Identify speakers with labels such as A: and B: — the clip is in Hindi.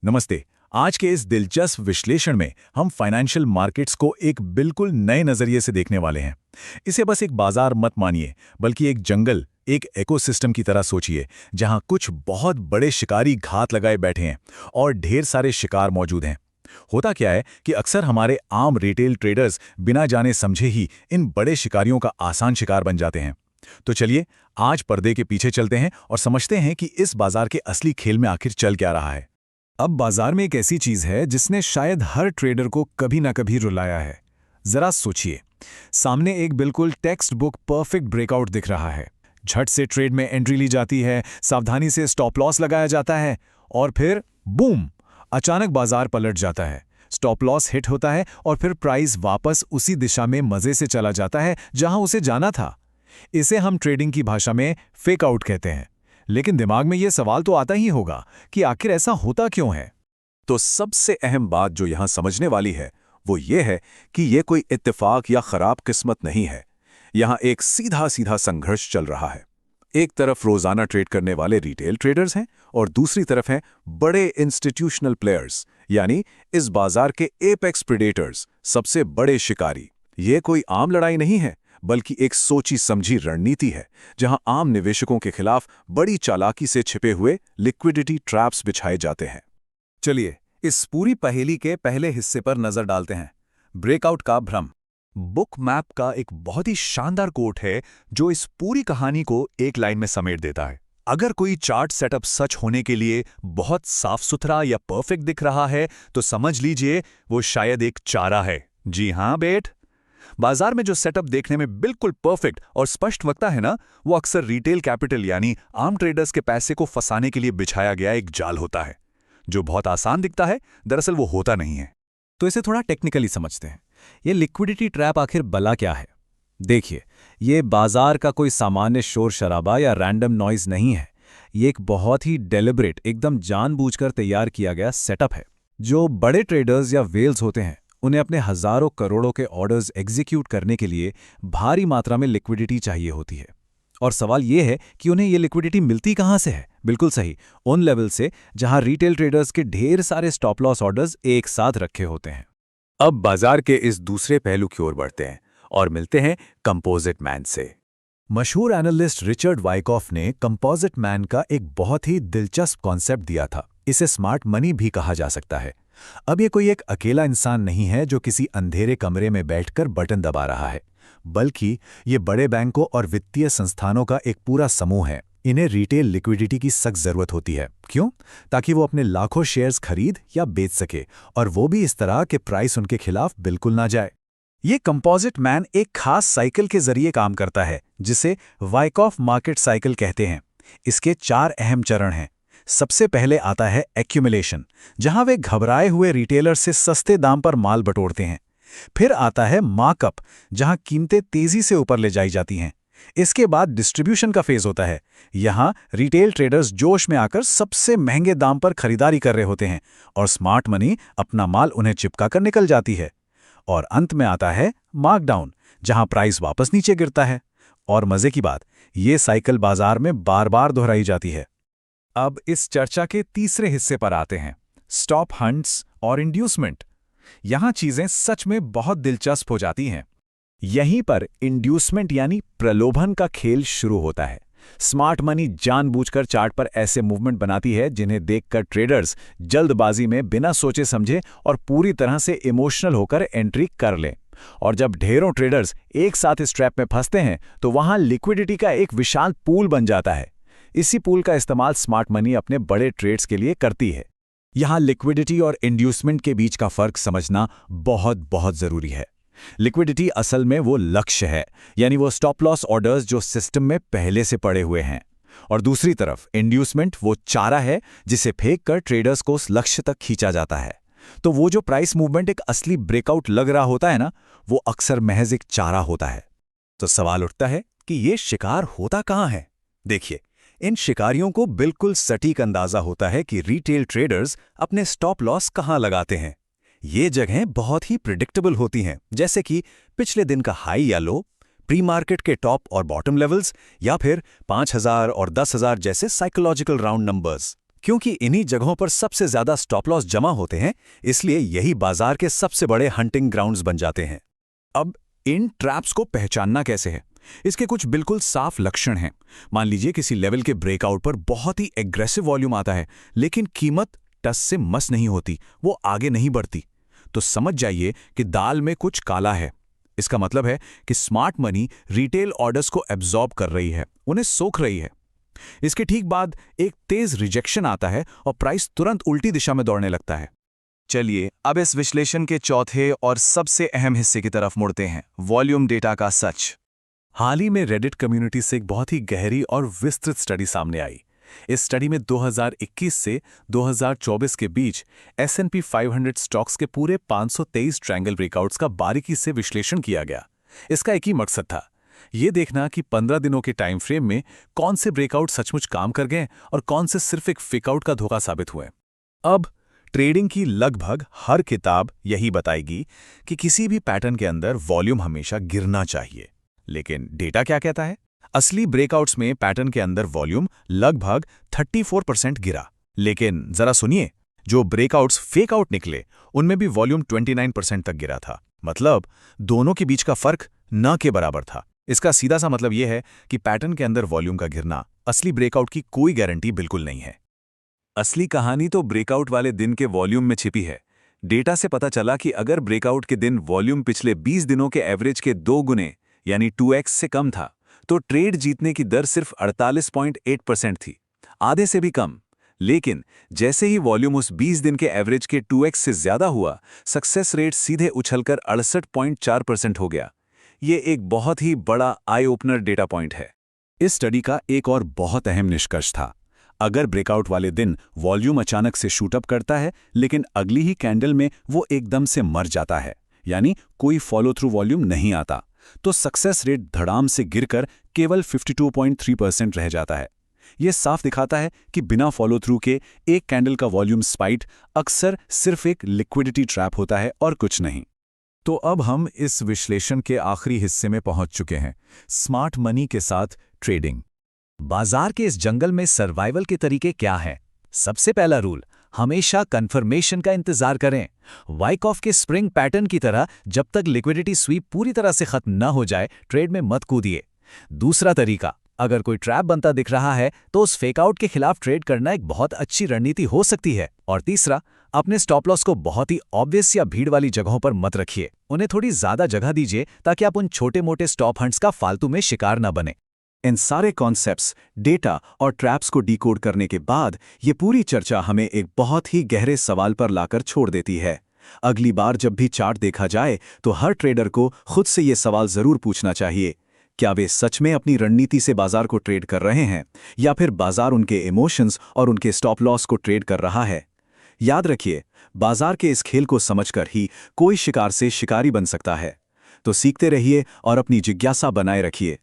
A: नमस्ते। आज के इस दिलचस्प विश्लेषण में हम फाइनेंशियल मार्केट्स को एक बिल्कुल नए नजरिए से देखने वाले हैं। इसे बस एक बाजार मत मानिए, बल्कि एक जंगल, एक इकोसिस्टम की तरह सोचिए, जहां कुछ बहुत बड़े शिकारी घात लगाए बैठे हैं और ढेर सारे शिकार मौजूद हैं। होता क्या है कि अक्सर हमारे आम रिटेल ट्रेडर्स बिना जाने समझे ही इन बड़े शिकारियों का आसान शिकार बन जाते हैं। तो चलिए आज पर्दे के पीछे चलते हैं और समझते हैं कि इस बाजार के असली खेल में आखिर चल क्या रहा है।
B: अब बाजार में एक ऐसी चीज है जिसने शायद हर ट्रेडर को कभी ना कभी रुलाया है। जरा सोचिए, सामने एक बिल्कुल टेक्स्ट बुक परफेक्ट ब्रेकआउट दिख रहा है। झट से ट्रेड में एंट्री ली जाती है, सावधानी से स्टॉप लॉस लगाया जाता है और फिर बूम, अचानक बाजार पलट जाता है। स्टॉप लॉस हिट होता है और फिर प्राइस वापस उसी दिशा में मजे से चला जाता है जहां उसे जाना था। इसे हम ट्रेडिंग की भाषा में फेक आउट कहते हैं। लेकिन दिमाग में यह सवाल तो आता ही होगा कि आखिर ऐसा होता क्यों है।
A: तो सबसे अहम बात जो यहां समझने वाली है वो ये है कि यह कोई इत्तेफाक या खराब किस्मत नहीं है। यहां एक सीधा सीधा संघर्ष चल रहा है। एक तरफ रोजाना ट्रेड करने वाले रिटेल ट्रेडर्स हैं और दूसरी तरफ हैं बड़े इंस्टीट्यूशनल प्लेयर्स, यानी इस बाजार के एपेक्स प्रेडेटर्स, सबसे बड़े शिकारी। ये कोई आम लड़ाई नहीं है, बल्कि एक सोची समझी रणनीति है, जहां आम निवेशकों के खिलाफ बड़ी चालाकी से छिपे हुए लिक्विडिटी ट्रैप्स बिछाए जाते हैं।
B: चलिए इस पूरी पहेली के पहले हिस्से पर नजर डालते हैं, ब्रेकआउट का भ्रम।
C: बुक मैप का एक बहुत ही शानदार कोट है जो इस पूरी कहानी को एक लाइन में समेट देता है। अगर कोई चार्ट सेटअप सच होने के लिए बहुत साफ सुथरा या परफेक्ट दिख रहा है तो समझ लीजिए वो शायद एक चारा है। जी हां बेट, बाजार में जो सेटअप देखने में बिल्कुल परफेक्ट और स्पष्ट लगता है ना, वो अक्सर रिटेल कैपिटल यानी आम ट्रेडर्स के पैसे को फंसाने के लिए बिछाया गया एक जाल होता है। जो बहुत आसान दिखता है, दरअसल वो होता नहीं है।
B: तो इसे थोड़ा टेक्निकली समझते हैं। ये लिक्विडिटी ट्रैप आखिर भला क्या है? देखिए, ये बाजार का कोई सामान्य शोर शराबा या रैंडम नॉइज नहीं है। ये एक बहुत ही डेलिब्रेट, एकदम जानबूझकर तैयार किया गया सेटअप है। जो बड़े ट्रेडर्स या वेल्स होते हैं, उन्हें अपने हजारों करोड़ों के ऑर्डर्स एग्जीक्यूट करने के लिए भारी मात्रा में लिक्विडिटी चाहिए होती है। और सवाल यह है कि उन्हें ये लिक्विडिटी मिलती कहां से है? बिल्कुल सही, उन लेवल से जहां रिटेल ट्रेडर्स के ढेर सारे स्टॉप लॉस ऑर्डर्स एक साथ रखे होते हैं।
A: अब बाजार के इस दूसरे पहलू की ओर बढ़ते हैं और मिलते हैं कंपोजिट मैन से। मशहूर एनालिस्ट रिचर्ड वाइकॉफ ने कंपोजिट मैन का एक बहुत ही दिलचस्प कॉन्सेप्ट दिया था। इसे स्मार्ट मनी भी कहा जा सकता है। अब ये कोई एक अकेला इंसान नहीं है जो किसी अंधेरे कमरे में बैठकर बटन दबा रहा है, बल्कि ये बड़े बैंकों और वित्तीय संस्थानों का एक पूरा समूह है। इन्हें रिटेल लिक्विडिटी की सख्त जरूरत होती है। क्यों? ताकि वो अपने लाखों शेयर्स खरीद या बेच सके, और वो भी इस तरह कि प्राइस उनके खिलाफ बिल्कुल ना जाए। ये कंपोजिट मैन एक खास साइकिल के जरिए काम करता है, जिसे वाइकॉफ मार्केट साइकिल कहते हैं। इसके 4 अहम चरण हैं। सबसे पहले आता है एक्यूमुलेशन, जहां वे घबराए हुए रिटेलर से सस्ते दाम पर माल बटोरते हैं। फिर आता है मार्कअप, जहां कीमतें तेजी से ऊपर ले जाई जाती हैं। इसके बाद डिस्ट्रीब्यूशन का फेज होता है। यहां रिटेल ट्रेडर्स जोश में आकर सबसे महंगे दाम पर खरीदारी कर रहे होते हैं और स्मार्ट मनी अपना माल उन्हें चिपका कर निकल जाती है। और अंत में आता है मार्कडाउन, जहां प्राइस वापस नीचे गिरता है। और मजे की बात, ये साइकिल बाजार में बार बार दोहराई जाती है।
B: अब इस चर्चा के तीसरे हिस्से पर आते हैं, स्टॉप हंट्स और इंड्यूसमेंट। यहां चीजें सच में बहुत दिलचस्प हो जाती हैं। यहीं पर इंड्यूसमेंट यानी प्रलोभन का खेल शुरू होता है। स्मार्ट मनी जानबूझकर चार्ट पर ऐसे मूवमेंट बनाती है जिन्हें देखकर ट्रेडर्स जल्दबाजी में बिना सोचे समझे और पूरी तरह से इमोशनल होकर एंट्री कर लें। और जब ढेरों ट्रेडर्स एक साथ इस ट्रैप में फंसते हैं तो वहां लिक्विडिटी का एक विशाल पूल बन जाता है। इसी पूल का इस्तेमाल स्मार्ट मनी अपने बड़े ट्रेड्स के लिए करती है। यहां लिक्विडिटी और इंड्यूसमेंट के बीच का फर्क समझना बहुत बहुत जरूरी है। लिक्विडिटी असल में वो लक्ष्य है, यानी वो स्टॉप लॉस ऑर्डर्स जो सिस्टम में पहले से पड़े हुए हैं। और दूसरी तरफ इंड्यूसमेंट वो चारा है जिसे फेंक कर ट्रेडर्स को उस लक्ष्य तक खींचा जाता है। तो वो जो प्राइस मूवमेंट एक असली ब्रेकआउट लग रहा होता है ना, वो अक्सर महज एक चारा होता है। तो सवाल उठता है कि ये शिकार होता कहां है? देखिए, इन शिकारियों को बिल्कुल सटीक अंदाजा होता है कि रिटेल ट्रेडर्स अपने स्टॉप लॉस कहां लगाते हैं। ये जगहें बहुत ही प्रिडिक्टेबल होती हैं, जैसे कि पिछले दिन का हाई या लो, प्री मार्केट के टॉप और बॉटम लेवल्स, या फिर 5,000 और 10,000 जैसे साइकोलॉजिकल राउंड नंबर्स।
C: क्योंकि इन्हीं जगहों पर सबसे ज्यादा स्टॉप लॉस जमा होते हैं, इसलिए यही बाजार के सबसे बड़े हंटिंग ग्राउंड्स बन जाते हैं।
B: अब इन ट्रैप्स को पहचानना कैसे है? इसके कुछ बिल्कुल साफ लक्षण हैं। मान लीजिए किसी लेवल के ब्रेकआउट पर बहुत ही एग्रेसिव वॉल्यूम आता है, लेकिन कीमत टस से मस नहीं होती, वो आगे नहीं बढ़ती, तो समझ जाइए कि दाल में कुछ काला है। इसका मतलब है कि स्मार्ट मनी रिटेल ऑर्डर्स को एब्जॉर्ब कर रही है, उन्हें सोख रही है। इसके ठीक बाद एक तेज रिजेक्शन आता है और प्राइस तुरंत उल्टी दिशा में दौड़ने लगता है।
C: चलिए अब इस विश्लेषण के चौथे और सबसे अहम हिस्से की तरफ मुड़ते हैं, वॉल्यूम डेटा का सच। हाल ही में रेडिट कम्युनिटी से एक बहुत ही गहरी और विस्तृत स्टडी सामने आई। इस स्टडी में 2021 से 2024 के बीच S&P 500 स्टॉक्स के पूरे 523 ट्रायंगल ब्रेकआउट्स का बारीकी से विश्लेषण किया गया। इसका एक ही मकसद था, ये देखना कि 15 दिनों के टाइम फ्रेम में कौन से ब्रेकआउट सचमुच काम कर गए और कौन से सिर्फ एक फेकआउट का धोखा साबित हुए। अब ट्रेडिंग की लगभग हर किताब यही बताएगी कि किसी भी पैटर्न के अंदर वॉल्यूम हमेशा गिरना चाहिए। लेकिन डेटा क्या कहता है? असली ब्रेकआउट्स में पैटर्न के अंदर वॉल्यूम लगभग 34% गिरा। लेकिन जरा सुनिए, जो ब्रेकआउट्स फेकआउट निकले उनमें भी वॉल्यूम 29% तक गिरा था। मतलब दोनों के बीच का फर्क न के बराबर था। इसका सीधा सा मतलब यह है कि पैटर्न के अंदर वॉल्यूम का गिरना असली ब्रेकआउट की कोई गारंटी बिल्कुल नहीं है। असली कहानी तो ब्रेकआउट वाले दिन के वॉल्यूम में छिपी है। डेटा से पता चला कि अगर ब्रेकआउट के दिन वॉल्यूम पिछले 20 दिनों के एवरेज के 2 गुने यानी 2x से कम था, तो ट्रेड जीतने की दर सिर्फ 48.8% थी, आधे से भी कम। लेकिन जैसे ही वॉल्यूम उस 20 दिन के एवरेज के 2x से ज्यादा हुआ, सक्सेस रेट सीधे उछलकर 68.4% हो गया। ये एक बहुत ही बड़ा आई ओपनर डेटा पॉइंट है।
B: इस स्टडी का एक और बहुत अहम निष्कर्ष था, अगर ब्रेकआउट वाले दिन वॉल्यूम अचानक से शूटअप करता है, लेकिन अगली ही कैंडल में वो एकदम से मर जाता है, यानी कोई फॉलो थ्रू वॉल्यूम नहीं आता, तो सक्सेस रेट धड़ाम से गिरकर केवल 52.3% रह जाता है। यह साफ दिखाता है कि बिना फॉलो थ्रू के एक कैंडल का वॉल्यूम स्पाइक अक्सर सिर्फ एक लिक्विडिटी ट्रैप होता है और कुछ नहीं। तो अब हम इस विश्लेषण के आखिरी हिस्से में पहुंच चुके हैं, स्मार्ट मनी के साथ ट्रेडिंग।
A: बाजार के इस जंगल में सर्वाइवल के तरीके क्या हैं? सबसे पहला रूल, हमेशा कंफर्मेशन का इंतजार करें। वाइकॉफ के स्प्रिंग पैटर्न की तरह जब तक लिक्विडिटी स्वीप पूरी तरह से खत्म न हो जाए, ट्रेड में मत कूदिए। दूसरा तरीका, अगर कोई ट्रैप बनता दिख रहा है तो उस फेकआउट के खिलाफ ट्रेड करना एक बहुत अच्छी रणनीति हो सकती है। और तीसरा, अपने स्टॉप लॉस को बहुत ही ऑब्वियस या भीड़ वाली जगहों पर मत रखिए, उन्हें थोड़ी ज्यादा जगह दीजिए ताकि आप उन छोटे मोटे स्टॉप हंट्स का फालतू में शिकार न बने।
C: इन सारे कॉन्सेप्ट्स, डेटा और ट्रैप्स को डिकोड करने के बाद ये पूरी चर्चा हमें एक बहुत ही गहरे सवाल पर लाकर छोड़ देती है। अगली बार जब भी चार्ट देखा जाए तो हर ट्रेडर को खुद से ये सवाल जरूर पूछना चाहिए, क्या वे सच में अपनी रणनीति से बाजार को ट्रेड कर रहे हैं या फिर बाजार उनके इमोशंस और उनके स्टॉप लॉस को ट्रेड कर रहा है। याद रखिए, बाजार के इस खेल को समझकर ही कोई शिकार से शिकारी बन सकता है। तो सीखते रहिए और अपनी जिज्ञासा बनाए रखिए।